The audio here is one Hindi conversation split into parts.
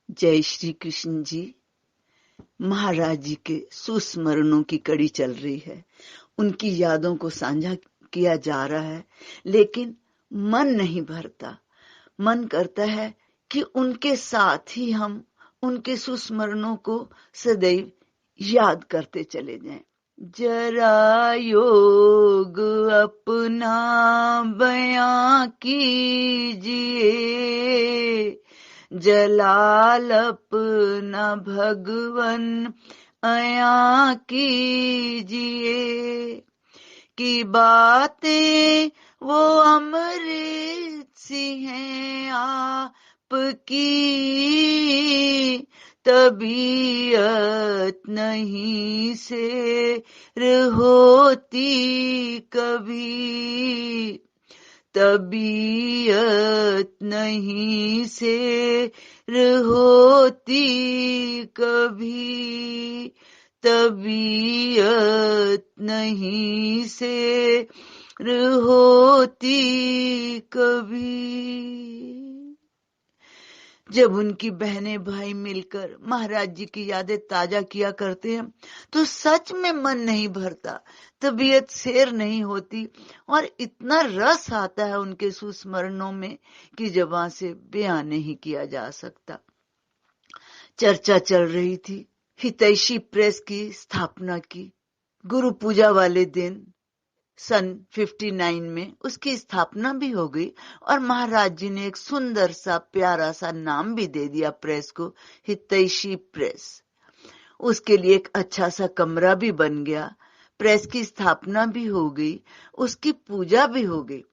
जय श्री कृष्ण जी। महाराज जी के सुस्मरणों की कड़ी चल रही है, उनकी यादों को साझा किया जा रहा है, लेकिन मन नहीं भरता। मन करता है कि उनके साथ ही हम उनके सुस्मरणों को सदैव याद करते चले जाएं। जरा योग अपना बयां कीजिए, जलाल अपना भगवन अया कीजिए, की बातें वो अमृत सी हैं आपकी, तबीयत नहीं सैर होती कभी, तबीयत नहीं सैर होती कभी, तबीयत नहीं सैर होती कभी। जब उनकी बहनें भाई मिलकर महाराज जी की यादें ताजा किया करते हैं तो सच में मन नहीं भरता, तबीयत सैर नहीं होती और इतना रस आता है उनके सुस्मरणों में कि ज़बान से बयान नहीं किया जा सकता। चर्चा चल रही थी हितैषी प्रेस की स्थापना की। गुरु पूजा वाले दिन सन 59 में उसकी स्थापना भी हो गई और महाराज जी ने एक सुंदर सा प्यारा सा नाम भी दे दिया प्रेस को, हितैषी प्रेस। उसके लिए एक अच्छा सा कमरा भी बन गया, प्रेस की स्थापना भी हो गई, उसकी पूजा भी हो गई।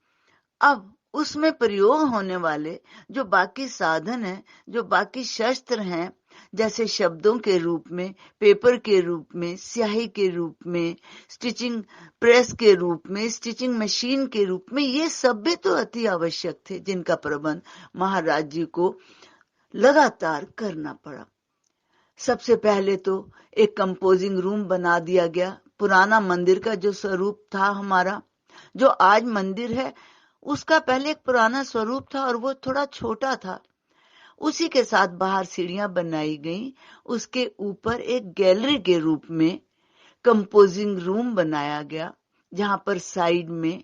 अब उसमें प्रयोग होने वाले जो बाकी साधन हैं, जो बाकी शस्त्र हैं, जैसे शब्दों के रूप में, पेपर के रूप में, स्याही के रूप में, स्टिचिंग प्रेस के रूप में, स्टिचिंग मशीन के रूप में, ये सब भी तो अति आवश्यक थे, जिनका प्रबंध महाराज जी को लगातार करना पड़ा। सबसे पहले तो एक कंपोजिंग रूम बना दिया गया। पुराना मंदिर का जो स्वरूप था हमारा, जो आज मंदिर है, उसका पहले एक पुराना स्वरूप था और वो थोड़ा छोटा था। उसी के साथ बाहर सीढ़ियां बनाई गईं, उसके ऊपर एक गैलरी के रूप में कंपोजिंग रूम बनाया गया, जहां पर साइड में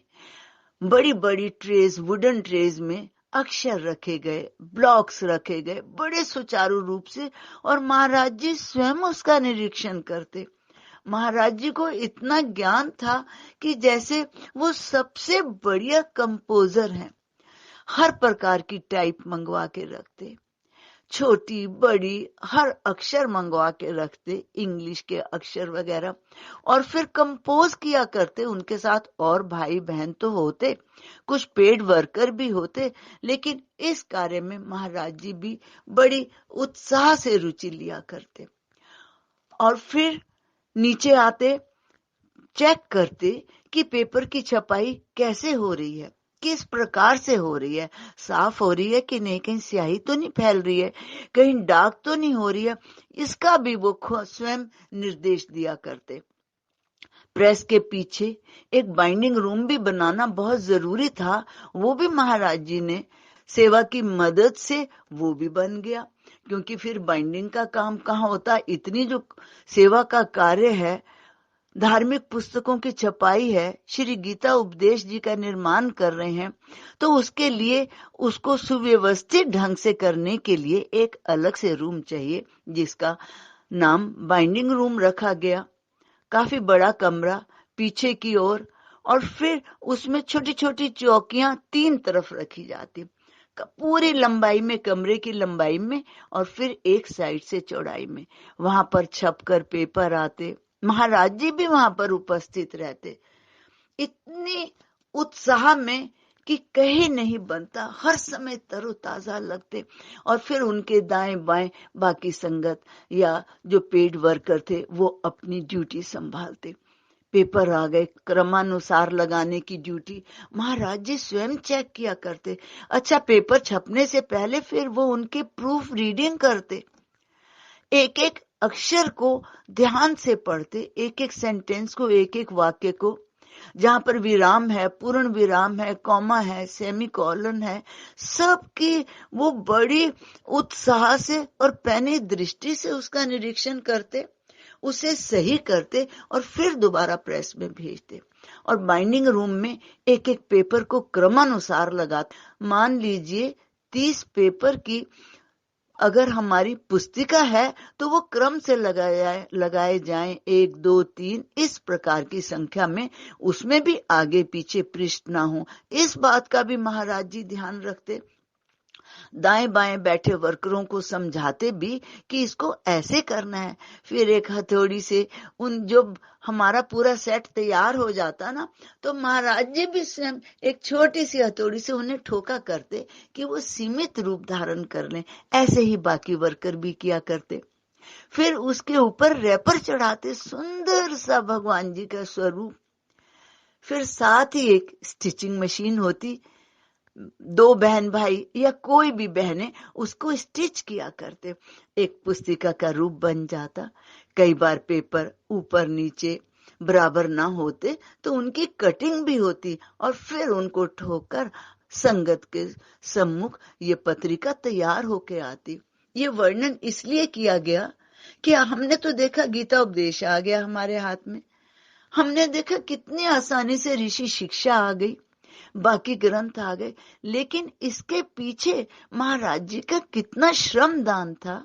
बड़ी बड़ी ट्रेज, वुडन ट्रेज में अक्षर रखे गए, ब्लॉक्स रखे गए बड़े सुचारू रूप से, और महाराज जी स्वयं उसका निरीक्षण करते। महाराज जी को इतना ज्ञान था कि जैसे वो सबसे बढ़िया कंपोजर हैं। हर प्रकार की टाइप मंगवा के रखते, छोटी बड़ी हर अक्षर मंगवा के रखते, इंग्लिश के अक्षर वगैरह, और फिर कंपोज किया करते। उनके साथ और भाई बहन तो होते, कुछ पेड वर्कर भी होते, लेकिन इस कार्य में महाराज जी भी बड़ी उत्साह से रुचि लिया करते। और फिर नीचे आते, चेक करते कि पेपर की छपाई कैसे हो रही है, किस प्रकार से हो रही है, साफ हो रही है कि नहीं, कहीं स्याही तो नहीं फैल रही है, कहीं दाग तो नहीं हो रही है, इसका भी वो स्वयं निर्देश दिया करते। प्रेस के पीछे एक बाइंडिंग रूम भी बनाना बहुत जरूरी था, वो भी महाराज जी ने सेवा की मदद से वो भी बन गया, क्योंकि फिर बाइंडिंग का काम कहाँ होता, इतनी जो सेवा का कार्य है, धार्मिक पुस्तकों की छपाई है, श्री गीता उपदेश जी का निर्माण कर रहे हैं, तो उसके लिए उसको सुव्यवस्थित ढंग से करने के लिए एक अलग से रूम चाहिए, जिसका नाम बाइंडिंग रूम रखा गया। काफी बड़ा कमरा पीछे की ओर, और फिर उसमें छोटी छोटी चौकियां 3 तरफ रखी जाती, पूरी लंबाई में, कमरे की लंबाई में, और फिर एक साइड से चौड़ाई में। वहां पर छपकर पेपर आते, महाराज जी भी वहां पर उपस्थित रहते, इतनी उत्साह में कि कहीं नहीं बनता, हर समय तरोताजा लगते। और फिर उनके दाएं बाएं बाकी संगत या जो पेड वर्कर थे वो अपनी ड्यूटी संभालते। पेपर आ गए, क्रमानुसार लगाने की ड्यूटी महाराज जी स्वयं चेक किया करते। अच्छा, पेपर छपने से पहले फिर वो उनके प्रूफ रीडिंग करते, एक एक अक्षर को ध्यान से पढ़ते, एक एक सेंटेंस को, एक एक वाक्य को, जहां पर विराम है, पूर्ण विराम है, कॉमा है, सेमी कॉलन है, सबकी वो बड़ी उत्साह से और पैनी दृष्टि से उसका निरीक्षण करते, उसे सही करते और फिर दोबारा प्रेस में भेजते। और बाइंडिंग रूम में एक एक पेपर को क्रमानुसार लगाते। मान लीजिए 30 पेपर की अगर हमारी पुस्तिका है तो वो क्रम से लगाए जाएं, 1 2 3 इस प्रकार की संख्या में, उसमें भी आगे पीछे पृष्ठ ना हो, इस बात का भी महाराज जी ध्यान रखते। दाएं बाएं बैठे वर्करों को समझाते भी कि इसको ऐसे करना है। फिर एक हथौड़ी से उन जो हमारा पूरा सेट तैयार हो जाता ना, तो महाराज जी भी स्वयं एक छोटी सी हथौड़ी से उन्हें ठोका करते कि वो सीमित रूप धारण कर लें। ऐसे ही बाकी वर्कर भी किया करते। फिर उसके ऊपर रैपर चढ़ाते, सुंदर सा भगवान जी का स्वरूप। फिर साथ ही एक स्टिचिंग मशीन होती, 2 बहन भाई या कोई भी बहनें उसको स्टिच किया करते। एक पुस्तिका का रूप बन जाता। कई बार पेपर ऊपर नीचे बराबर ना होते तो उनकी कटिंग भी होती और फिर उनको ठोकर संगत के सम्मुख ये पत्रिका तैयार होके आती। ये वर्णन इसलिए किया गया कि हमने तो देखा गीता उपदेश आ गया हमारे हाथ में, हमने देखा कितनी आसानी से ऋषि शिक्षा आ गई, बाकी ग्रंथ आ गए, लेकिन इसके पीछे महाराज जी का कितना श्रमदान था,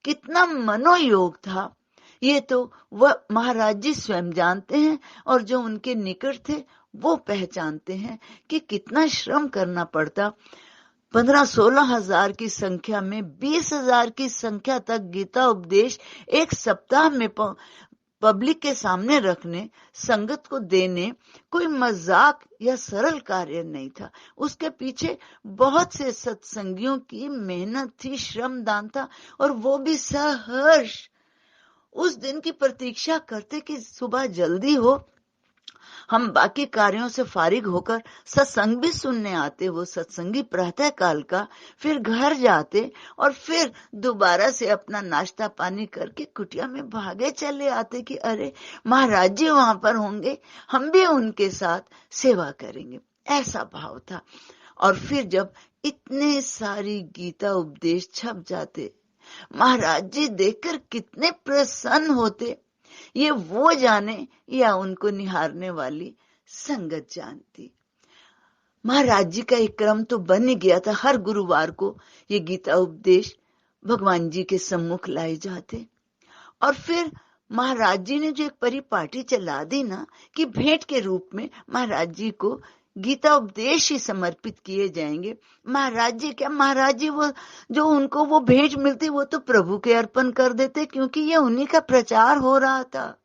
कितना मनोयोग था, ये तो वह महाराज जी स्वयं जानते हैं और जो उनके निकट थे वो पहचानते हैं कि कितना श्रम करना पड़ता। 15-16 हजार की संख्या में 20 हजार की संख्या तक गीता उपदेश एक सप्ताह में पब्लिक के सामने रखने, संगत को देने कोई मजाक या सरल कार्य नहीं था। उसके पीछे बहुत से सत्संगियों की मेहनत थी, श्रमदान था, और वो भी सहर्ष उस दिन की प्रतीक्षा करते कि सुबह जल्दी हो, हम बाकी कार्यों से फारिग होकर सत्संग भी सुनने आते। वो सत्संगी प्रातः काल का फिर घर जाते और फिर दोबारा से अपना नाश्ता पानी करके कुटिया में भागे चले आते कि अरे महाराज जी वहां पर होंगे, हम भी उनके साथ सेवा करेंगे, ऐसा भाव था। और फिर जब इतने सारी गीता उपदेश छप जाते, महाराज जी देखकर कितने प्रसन्न होते, ये वो जाने या उनको निहारने वाली संगत जानती। महाराज जी का एक क्रम तो बन ही गया था, हर गुरुवार को ये गीता उपदेश भगवान जी के सम्मुख लाए जाते। और फिर महाराज जी ने जो एक परिपाटी चला दी ना कि भेंट के रूप में महाराज जी को गीता उपदेश ही समर्पित किए जाएंगे। महाराज जी क्या, महाराज जी वो जो उनको वो भेंट मिलती वो तो प्रभु के अर्पण कर देते, क्योंकि ये उन्हीं का प्रचार हो रहा था।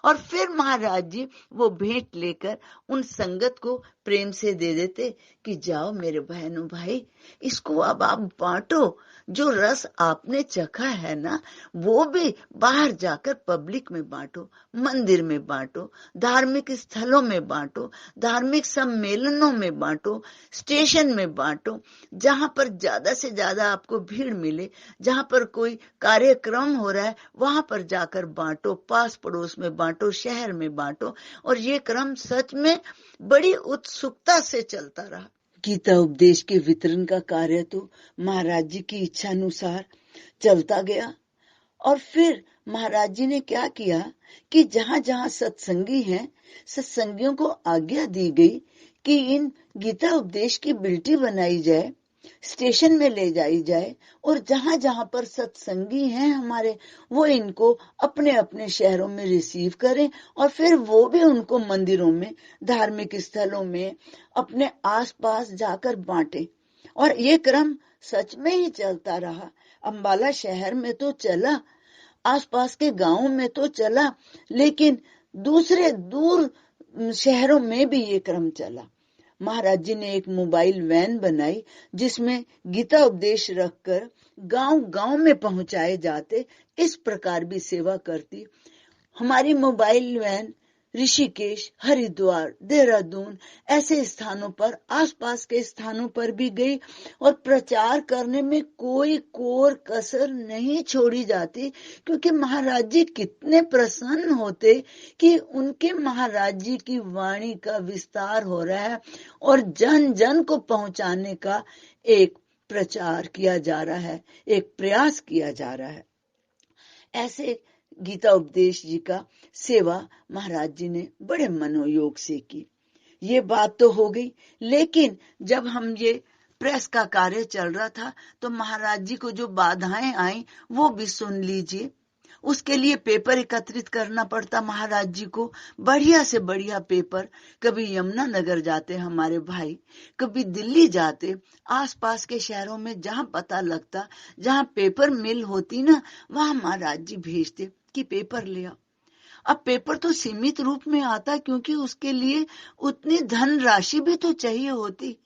और फिर महाराज जी वो भेंट लेकर उन संगत को प्रेम से दे देते कि जाओ मेरे बहनों भाई, इसको अब आप बांटो, जो रस आपने चखा है ना वो भी बाहर जाकर पब्लिक में बांटो, मंदिर में बांटो, धार्मिक स्थलों में बांटो, धार्मिक सम्मेलनों में बांटो, स्टेशन में बांटो, जहां पर ज्यादा से ज्यादा आपको भीड़ मिले, जहां पर कोई कार्यक्रम हो रहा है वहां पर जाकर बांटो, पास पड़ोस में बांटो, शहर में बांटो। और ये क्रम सच में बड़ी उत्सुकता से चलता रहा। गीता उपदेश के वितरण का कार्य तो महाराज जी की इच्छा अनुसार चलता गया। और फिर महाराज जी ने क्या किया कि जहां जहां सत्संगी हैं, सत्संगियों को आज्ञा दी गई कि इन गीता उपदेश की बिल्टी बनाई जाए, स्टेशन में ले जाई जाए, और जहां जहां पर सत्संगी हैं हमारे, वो इनको अपने अपने शहरों में रिसीव करें और फिर वो भी उनको मंदिरों में, धार्मिक स्थलों में, अपने आसपास जाकर बांटे। और ये क्रम सच में ही चलता रहा। अंबाला शहर में तो चला, आसपास के गांवों में तो चला, लेकिन दूसरे दूर शहरों में भी ये क्रम चला। महाराज जी ने एक मोबाइल वैन बनाई जिसमें गीता उपदेश रखकर गांव गांव में पहुंचाए जाते। इस प्रकार भी सेवा करती। हमारी मोबाइल वैन ऋषिकेश, हरिद्वार, देहरादून ऐसे स्थानों पर, आसपास के स्थानों पर भी गई और प्रचार करने में कोई कोर कसर नहीं छोड़ी जाती, क्योंकि महाराज जी कितने प्रसन्न होते कि उनके महाराज जी की वाणी का विस्तार हो रहा है और जन जन को पहुंचाने का एक प्रचार किया जा रहा है, एक प्रयास किया जा रहा है। ऐसे गीता उपदेश जी का सेवा महाराज जी ने बड़े मनोयोग से की। ये बात तो हो गई, लेकिन जब हम ये प्रेस का कार्य चल रहा था तो महाराज जी को जो बाधाएं आई वो भी सुन लीजिए। उसके लिए पेपर एकत्रित करना पड़ता महाराज जी को, बढ़िया से बढ़िया पेपर। कभी यमुनानगर जाते हमारे भाई, कभी दिल्ली जाते, आसपास के शहरों में जहां पता लगता, जहां पेपर मिल होती ना, वहां महाराज जी भेजते कि पेपर ले आओ। अब पेपर तो सीमित रूप में आता, क्योंकि उसके लिए उतनी धन राशि भी तो चाहिए होती,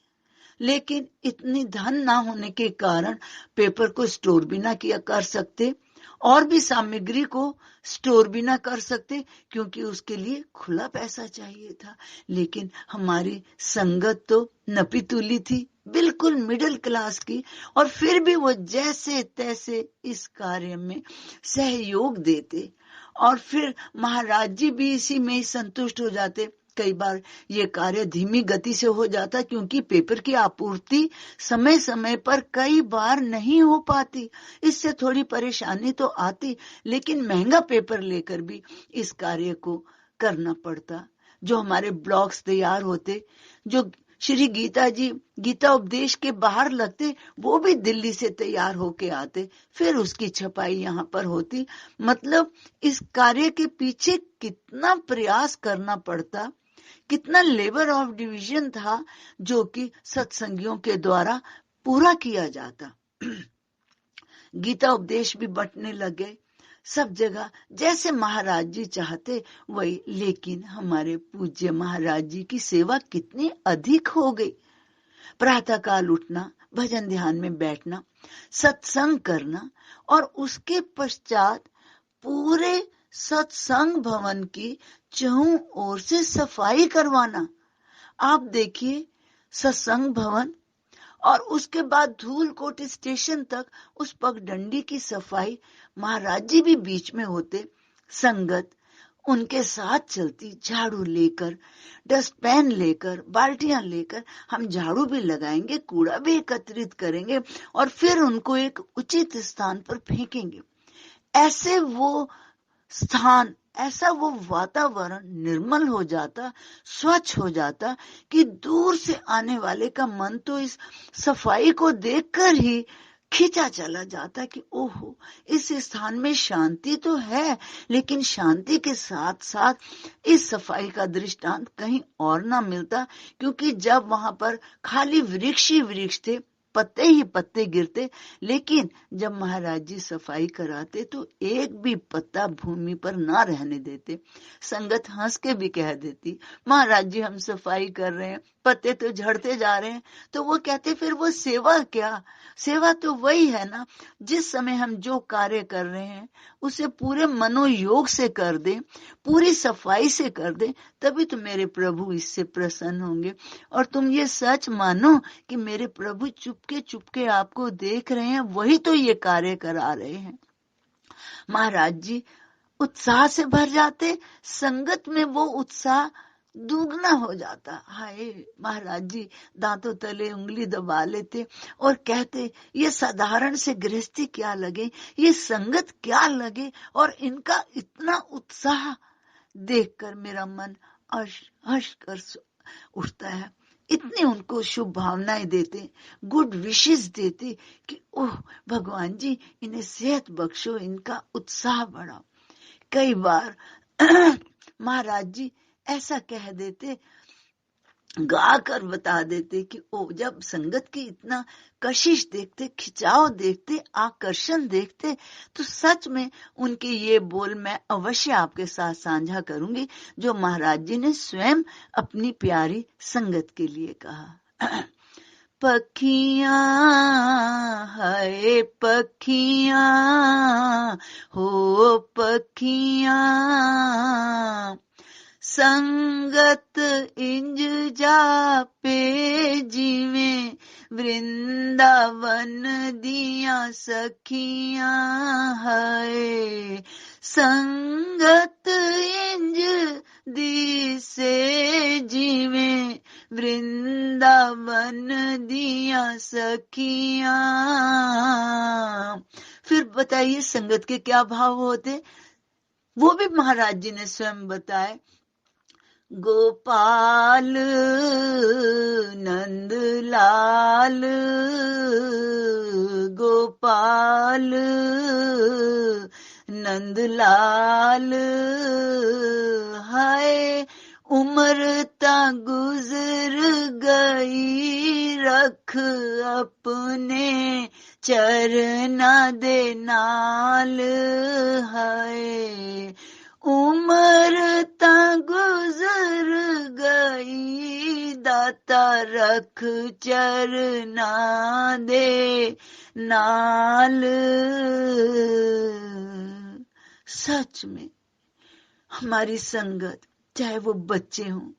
लेकिन इतनी धन ना होने के कारण पेपर को स्टोर भी ना किया कर सकते और भी सामग्री को स्टोर भी ना कर सकते, क्योंकि उसके लिए खुला पैसा चाहिए था। लेकिन हमारी संगत तो नपी तुली थी, बिल्कुल मिडिल क्लास की, और फिर भी वो जैसे तैसे इस कार्य में सहयोग देते और फिर महाराज जी भी इसी में संतुष्ट हो जाते। कई बार ये कार्य धीमी गति से हो जाता, क्योंकि पेपर की आपूर्ति समय समय पर कई बार नहीं हो पाती, इससे थोड़ी परेशानी तो आती, लेकिन महंगा पेपर लेकर भी इस कार्य को करना पड़ता। जो हमारे ब्लॉग्स तैयार होते, जो श्री गीता जी गीता उपदेश के बाहर लगते, वो भी दिल्ली से तैयार होके आते, फिर उसकी छपाई यहाँ पर होती। मतलब इस कार्य के पीछे कितना प्रयास करना पड़ता, कितना लेबर ऑफ डिवीजन था, जो कि सत्संगियों के द्वारा पूरा किया जाता। गीता उपदेश भी बंटने लगे सब जगह, जैसे महाराज जी चाहते वही। लेकिन हमारे पूज्य महाराज जी की सेवा कितनी अधिक हो गई। प्रातः काल उठना, भजन ध्यान में बैठना, सत्संग करना, और उसके पश्चात पूरे सत्संग भवन की चहुं ओर से सफाई करवाना। आप देखिए, सत्संग भवन और उसके बाद धूलकोट स्टेशन तक उस पगडंडी की सफाई, महाराज जी भी बीच में होते, संगत उनके साथ चलती, झाड़ू लेकर, डस्टपैन लेकर, बाल्टियां लेकर। हम झाड़ू भी लगाएंगे, कूड़ा भी एकत्रित करेंगे और फिर उनको एक उचित स्थान पर फेंकेंगे। ऐसे वो स्थान, ऐसा वो वातावरण निर्मल हो जाता, स्वच्छ हो जाता कि दूर से आने वाले का मन तो इस सफाई को देखकर ही खींचा चला जाता कि ओहो, इस स्थान में शांति तो है, लेकिन शांति के साथ साथ इस सफाई का दृष्टांत कहीं और ना मिलता। क्योंकि जब वहां पर खाली वृक्ष ही वृक्ष थे, पत्ते ही पत्ते गिरते, लेकिन जब महाराज जी सफाई कराते तो एक भी पत्ता भूमि पर ना रहने देते। संगत हंस के भी कह देती, महाराज जी हम सफाई कर रहे हैं, पत्ते तो झड़ते जा रहे हैं। तो वो कहते फिर वो सेवा क्या? सेवा तो वही है ना, जिस समय हम जो कार्य कर रहे हैं उसे पूरे मनोयोग से कर दें, पूरी सफाई से कर दें, तभी तो मेरे प्रभु इससे प्रसन्न होंगे। और तुम ये सच मानो कि मेरे प्रभु चुपके चुपके आपको देख रहे हैं, वही तो ये कार्य करा रहे हैं। महाराज जी उत्साह से भर जाते, संगत में वो उत्साह दुगना हो जाता। हाय, महाराज जी दांतों तले उंगली दबा लेते और कहते, ये साधारण से गृहस्थी क्या लगे, ये संगत क्या लगे, और इनका इतना उत्साह देखकर मेरा मन हर्ष हर्ष कर उठता है। इतनी उनको शुभ भावनाएं देते, गुड विशेस देते कि ओह भगवान जी इन्हें सेहत बख्शो, इनका उत्साह बढ़ाओ। कई बार महाराज जी ऐसा कह देते, गा कर बता देते कि ओ, जब संगत की इतना कशिश देखते, खिंचाव देखते, आकर्षण देखते, तो सच में उनके ये बोल मैं अवश्य आपके साथ साझा करूंगी, जो महाराज जी ने स्वयं अपनी प्यारी संगत के लिए कहा। पखियां है पखियां हो पखियां, संगत इंज जापे जीवे वृंदावन दिया सखियां है। संगत इंज दिसे जीवे वृंदावन दिया सखियां। फिर बताइए संगत के क्या भाव होते, वो भी महाराज जी ने स्वयं बताए। गोपाल नंदलाल, गोपाल नंदलाल, हाय उम्र ता गुजर गई, रख अपने चरना दे नाल, हाय उम्र ता गुजर गई, दाता रख चरना दे नाल। सच में हमारी संगत, चाहे वो बच्चे हों,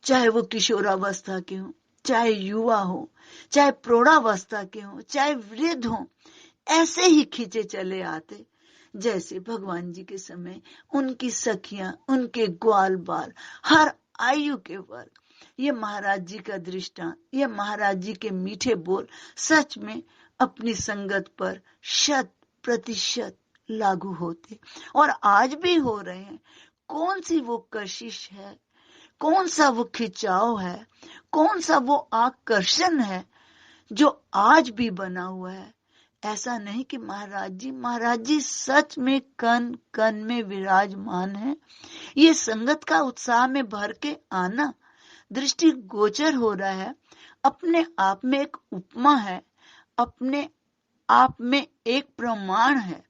चाहे वो किशोरावस्था के हों, चाहे युवा हो, चाहे प्रौढ़ावस्था के हों, चाहे वृद्ध हों, ऐसे ही खींचे चले आते जैसे भगवान जी के समय उनकी सखियां, उनके ग्वाल बाल, हर आयु के वर्ग। ये महाराज जी का दृष्टांत, ये महाराज जी के मीठे बोल सच में अपनी संगत पर 100% लागू होते और आज भी हो रहे हैं। कौन सी वो कशिश है, कौन सा वो खिंचाव है, कौन सा वो आकर्षण है जो आज भी बना हुआ है। ऐसा नहीं कि महाराज जी सच में कण कण में विराजमान है। ये संगत का उत्साह में भर के आना दृष्टि गोचर हो रहा है, अपने आप में एक उपमा है, अपने आप में एक प्रमाण है।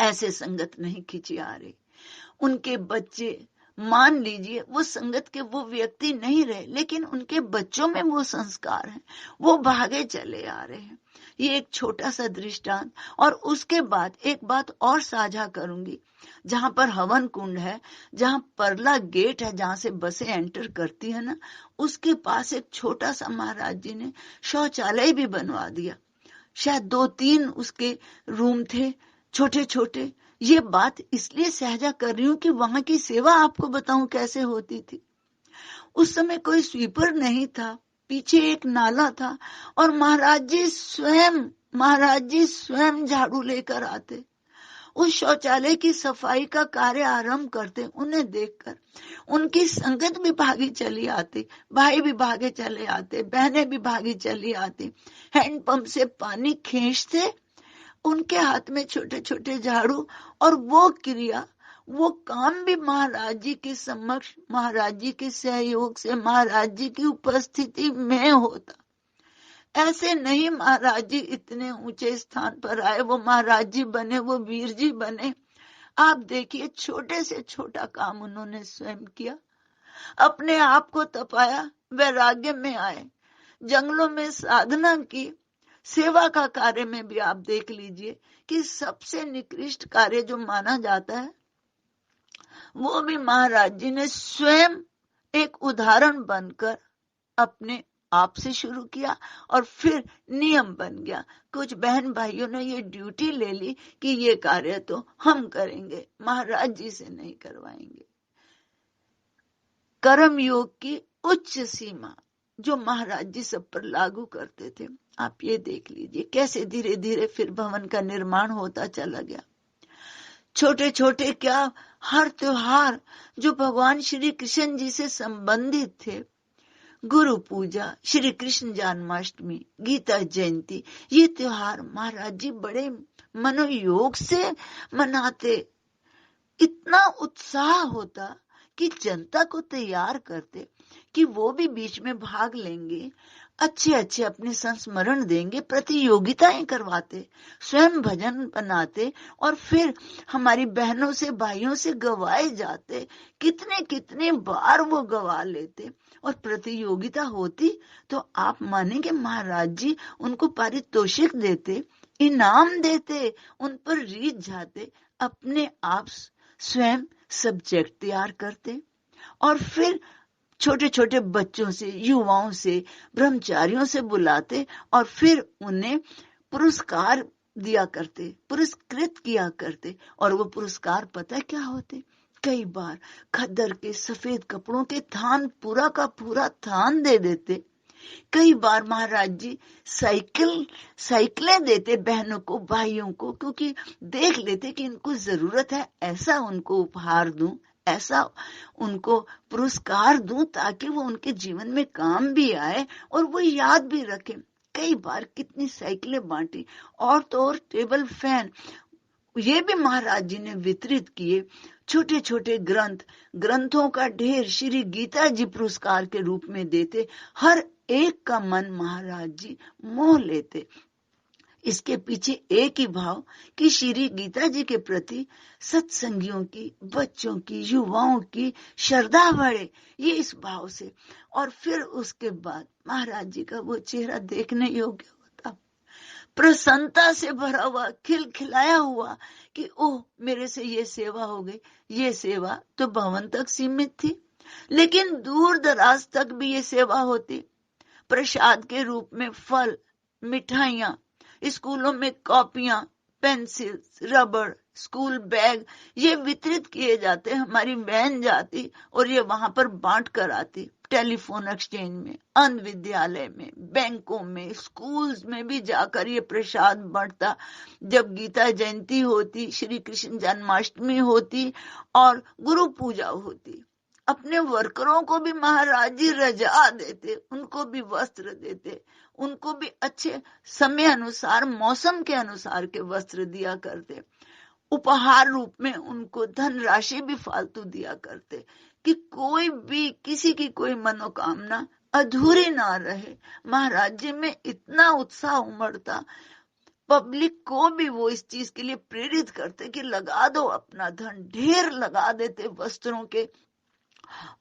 ऐसे संगत नहीं खींची आ रही। उनके बच्चे, मान लीजिए वो संगत के वो व्यक्ति नहीं रहे, लेकिन उनके बच्चों में वो संस्कार हैं, वो भागे चले आ रहे हैं। ये एक छोटा सा दृष्टांत। और उसके बाद एक बात और साझा करूंगी। जहां पर हवन कुंड है, जहां परला गेट है, जहां से बसें एंटर करती है ना, उसके पास एक छोटा सा महाराज जी ने शौचालय भी बनवा दिया। शायद 2-3 उसके रूम थे, छोटे छोटे। ये बात इसलिए सहजा कर रही हूं कि वहां की सेवा आपको बताऊं कैसे होती थी। उस समय कोई स्वीपर नहीं था, पीछे एक नाला था और महाराज जी स्वयं झाड़ू लेकर आते, उस शौचालय की सफाई का कार्य आरंभ करते। उन्हें देखकर उनकी संगत भी भागी चली आती, भाई भी भागे चले आते, बहनें भी भागी चली आती, हैंडपंप से पानी खींचते, उनके हाथ में छोटे छोटे झाड़ू, और वो क्रिया, वो काम भी महाराज जी के समक्ष, महाराज जी के सहयोग से, महाराज जी की उपस्थिति में होता। ऐसे नहीं महाराज जी इतने ऊंचे स्थान पर आए, वो महाराज जी बने, वो वीर जी बने। आप देखिए छोटे से छोटा काम उन्होंने स्वयं किया, अपने आप को तपाया, वैराग्य में आए, जंगलों में साधना की, सेवा का कार्य में भी आप देख लीजिए कि सबसे निकृष्ट कार्य जो माना जाता है वो भी महाराज जी ने स्वयं एक उदाहरण बनकर अपने आप से शुरू किया और फिर नियम बन गया। कुछ बहन भाइयों ने ये ड्यूटी ले ली कि ये कार्य तो हम करेंगे, महाराज जी से नहीं करवाएंगे। कर्म योग की उच्च सीमा जो महाराज जी सब पर लागू करते थे, आप ये देख लीजिए कैसे धीरे धीरे फिर भवन का निर्माण होता चला गया। छोटे छोटे क्या, हर त्योहार जो भगवान श्री कृष्ण जी से संबंधित थे, गुरु पूजा, श्री कृष्ण जन्माष्टमी, गीता जयंती, ये त्योहार महाराज जी बड़े मनोयोग से मनाते। इतना उत्साह होता कि जनता को तैयार करते कि वो भी बीच में भाग लेंगे, अच्छे अच्छे अपने संस्मरण देंगे, प्रतियोगिताएं करवाते, स्वयं भजन बनाते और फिर हमारी बहनों से भाइयों से गवाए जाते। कितने कितने बार वो गवा लेते और प्रतियोगिता होती तो आप मानेंगे महाराज जी उनको पारितोषिक देते, इनाम देते, उन पर रीझ जाते, अपने आप स्वयं सब्जेक्ट तैयार करते और फिर छोटे छोटे बच्चों से, युवाओं से, ब्रह्मचारियों से बुलाते और फिर उन्हें पुरस्कार दिया करते, पुरस्कृत किया करते। और वो पुरस्कार पता है क्या होते? कई बार खद्दर के सफेद कपड़ों के थान, पूरा का पूरा थान दे देते। कई बार महाराज जी साइकिलें देते बहनों को, भाइयों को, क्योंकि देख लेते कि इनको जरूरत है, ऐसा उनको उपहार दूं, ऐसा उनको पुरस्कार दूं ताकि वो उनके जीवन में काम भी आए और वो याद भी रखें। कई बार कितनी साइकिलें बांटी। और तो और टेबल फैन ये भी महाराज जी ने वितरित किए। छोटे छोटे ग्रंथों का ढेर श्री गीता जी पुरस्कार के रूप में देते। हर एक का मन महाराज जी मोह लेते। इसके पीछे एक ही भाव कि श्री गीता जी के प्रति सत्संगियों की, बच्चों की, युवाओं की श्रद्धा बढ़े, ये इस भाव से। और फिर उसके बाद महाराज जी का वो चेहरा देखने योग्य होता, प्रसन्नता से भरा हुआ, खिलखिलाया हुआ कि ओह मेरे से ये सेवा हो गई। ये सेवा तो भवन तक सीमित थी, लेकिन दूर दराज तक भी ये सेवा होती। प्रसाद के रूप में फल, मिठाइयां, स्कूलों में कॉपियां, पेंसिल, रबड़, स्कूल बैग ये वितरित किए जाते। हमारी बहन जाती और ये वहां पर बांट कर आती। टेलीफोन एक्सचेंज में, अन्य विद्यालय में, बैंकों में, स्कूल्स में भी जाकर ये प्रसाद बढ़ता। जब गीता जयंती होती, श्री कृष्ण जन्माष्टमी होती और गुरु पूजा होती, अपने वर्करों को भी महाराज जी रजा देते, उनको भी वस्त्र देते, उनको भी अच्छे समय अनुसार, मौसम के अनुसार के वस्त्र दिया करते। उपहार रूप में उनको धनराशि भी फालतू दिया करते कि कोई भी, किसी की कोई मनोकामना अधूरी ना रहे। महाराज जी में इतना उत्साह उमड़ता, पब्लिक को भी वो इस चीज के लिए प्रेरित करते कि लगा दो अपना धन, ढेर लगा देते वस्त्रों के।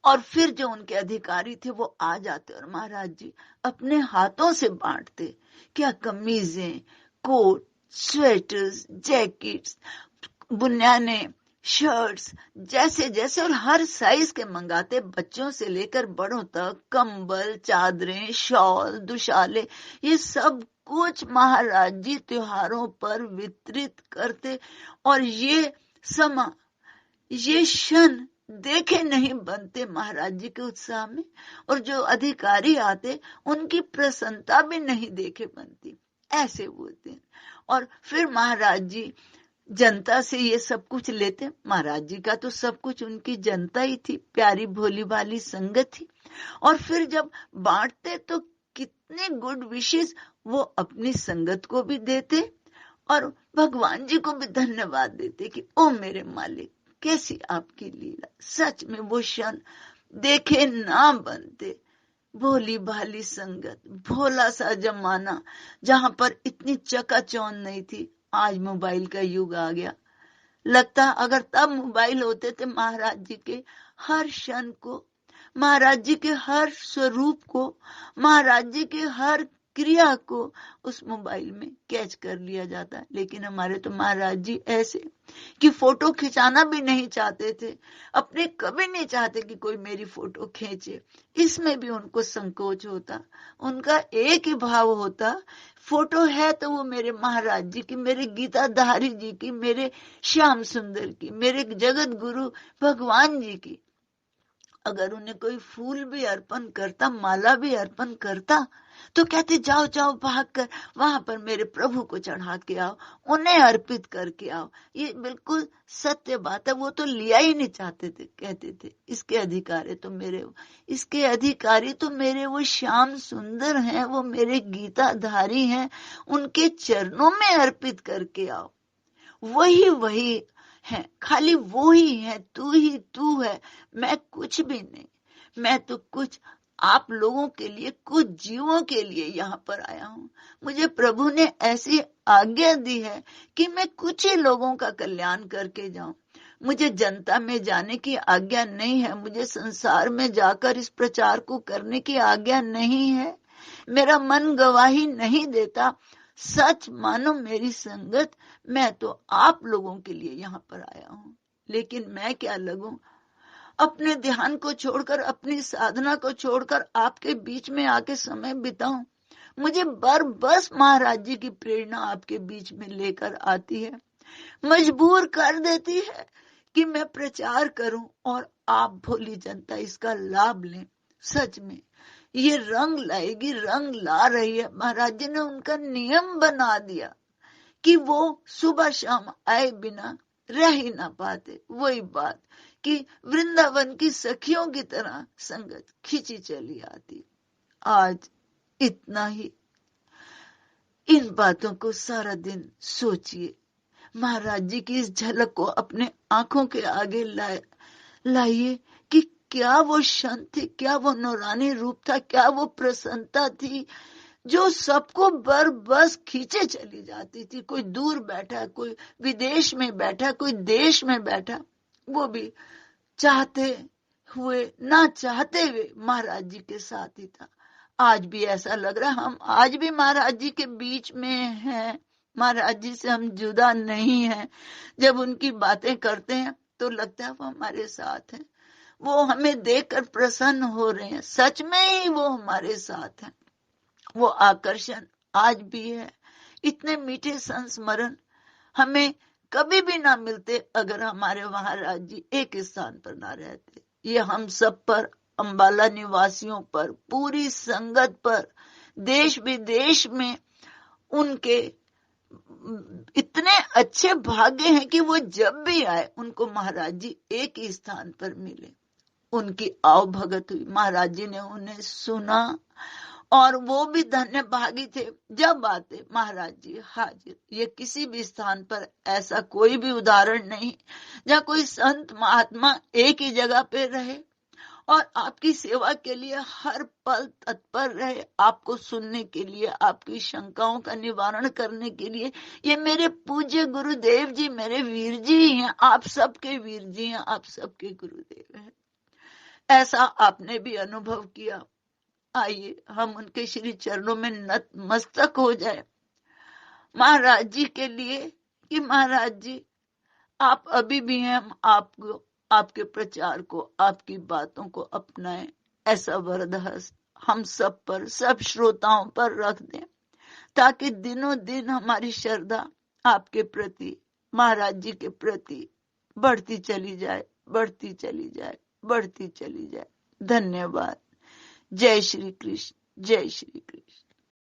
और फिर जो उनके अधिकारी थे वो आ जाते और महाराज जी अपने हाथों से बांटते। क्या कमीजें, कोट, स्वेटर्स, जैकेट्स, बुनियाने, शर्ट्स, जैसे जैसे, और हर साइज के मंगाते, बच्चों से लेकर बड़ों तक, कंबल, चादरें, शॉल, दुशाले, ये सब कुछ महाराज जी त्योहारों पर वितरित करते। और ये समा, ये क्षण देखे नहीं बनते महाराज जी के उत्साह में। और जो अधिकारी आते उनकी प्रसन्नता भी नहीं देखे बनती। ऐसे वो दिन। और फिर महाराज जी जनता से ये सब कुछ लेते। महाराज जी का तो सब कुछ उनकी जनता ही थी, प्यारी भोली भाली संगत थी। और फिर जब बांटते तो कितने गुड विशेष वो अपनी संगत को भी देते और भगवान जी को भी धन्यवाद देते कि ओ मेरे मालिक, कैसी आपकी लीला। सच में वो क्षण देखे ना बनते। भोली भाली संगत, भोला सा जमाना जहां पर इतनी चकाचौंध नहीं थी। आज मोबाइल का युग आ गया। लगता अगर तब मोबाइल होते थे, महाराज जी के हर क्षण को, महाराज जी के हर स्वरूप को, महाराज जी के हर क्रिया को उस मोबाइल में कैच कर लिया जाता है। लेकिन हमारे तो महाराज जी ऐसे कि फोटो खिंचाना भी नहीं चाहते थे, अपने कभी नहीं चाहते कि कोई मेरी फोटो खींचे। इसमें भी उनको संकोच होता। उनका एक ही भाव होता, फोटो है तो वो मेरे महाराज जी की, मेरे गीताधारी जी की, मेरे श्याम सुंदर की, मेरे जगत गुरु भगवान जी की। अगर उन्हें कोई फूल भी अर्पण करता, माला भी अर्पण करता, तो कहते जाओ जाओ भागकर वहां पर मेरे प्रभु को चढ़ा के आओ, उन्हें अर्पित करके आओ। ये बिल्कुल सत्य बात है। वो तो लिया ही नहीं चाहते थे, कहते थे इसके अधिकारी तो मेरे, इसके अधिकारी तो मेरे वो श्याम सुंदर हैं, वो मेरे गीताधारी हैं, उनके चरणों में अर्पित करके आओ। वही है, खाली वो ही है, तू ही तू है, मैं कुछ भी नहीं। मैं तो कुछ आप लोगों के लिए, कुछ जीवों के लिए यहाँ पर आया हूँ। मुझे प्रभु ने ऐसी आज्ञा दी है कि मैं कुछ ही लोगों का कल्याण करके जाऊं। मुझे जनता में जाने की आज्ञा नहीं है, मुझे संसार में जाकर इस प्रचार को करने की आज्ञा नहीं है। मेरा मन गवाही नहीं देता। सच मानो मेरी संगत, मैं तो आप लोगों के लिए यहाँ पर आया हूँ। लेकिन मैं क्या लगूं, अपने ध्यान को छोड़कर, अपनी साधना को छोड़कर आपके बीच में आके समय बिताऊं। मुझे बस महाराज जी की प्रेरणा आपके बीच में लेकर आती है, मजबूर कर देती है कि मैं प्रचार करूं और आप भोली जनता इसका लाभ लें। सच में ये रंग लाएगी, रंग ला रही है। महाराज जी ने उनका नियम बना दिया कि वो सुबह शाम आए बिना रह ही ना पाते। वही बात कि वृंदावन की सखियों की तरह संगत खींची चली आती। आज इतना ही। इन बातों को सारा दिन सोचिए, महाराज जी की इस झलक को अपने आंखों के आगे लाइए कि क्या वो क्षण थे, क्या वो नूरानी रूप था, क्या वो प्रसन्नता थी जो सबको बस खींचे चली जाती थी। कोई दूर बैठा, कोई विदेश में बैठा, कोई देश में बैठा, वो भी चाहते हुए ना चाहते हुए महाराज जी के साथ ही था। आज भी ऐसा लग रहा है हम आज भी महाराज जी के बीच में हैं, महाराज जी से हम जुदा नहीं हैं। जब उनकी बातें करते हैं तो लगता है वो हमारे साथ हैं, वो हमें देखकर प्रसन्न हो रहे हैं। सच में ही वो हमारे साथ हैं। वो आकर्षण आज भी है। इतने मीठे संस्मरण हमें कभी भी ना मिलते अगर हमारे महाराज जी एक स्थान पर ना रहते। ये हम सब पर, अंबाला निवासियों पर, पूरी संगत पर, देश विदेश में उनके इतने अच्छे भाग्य हैं कि वो जब भी आए उनको महाराज जी एक ही स्थान पर मिले। उनकी आओ भगत हुई, महाराज जी ने उन्हें सुना और वो भी धन्य भागी थे। जब आते महाराज जी हाजिर। ये किसी भी स्थान पर ऐसा कोई भी उदाहरण नहीं जहाँ कोई संत महात्मा एक ही जगह पे रहे और आपकी सेवा के लिए हर पल तत्पर रहे, आपको सुनने के लिए, आपकी शंकाओं का निवारण करने के लिए। ये मेरे पूज्य गुरुदेव जी मेरे वीर जी हैं, आप सबके वीर जी हैं, आप सबके गुरुदेव हैं। ऐसा आपने भी अनुभव किया। आइए हम उनके श्री चरणों में नतमस्तक हो जाए महाराज जी के लिए कि महाराज जी आप अभी भी हैं, हम आपको, आपके प्रचार को, आपकी बातों को अपनाएं। ऐसा वरदहस्त हम सब पर, सब श्रोताओं पर रख दें ताकि दिनों दिन हमारी श्रद्धा आपके प्रति, महाराज जी के प्रति बढ़ती चली जाए, बढ़ती चली जाए, बढ़ती चली जाए। धन्यवाद। जय श्री कृष्ण, जय श्री कृष्ण।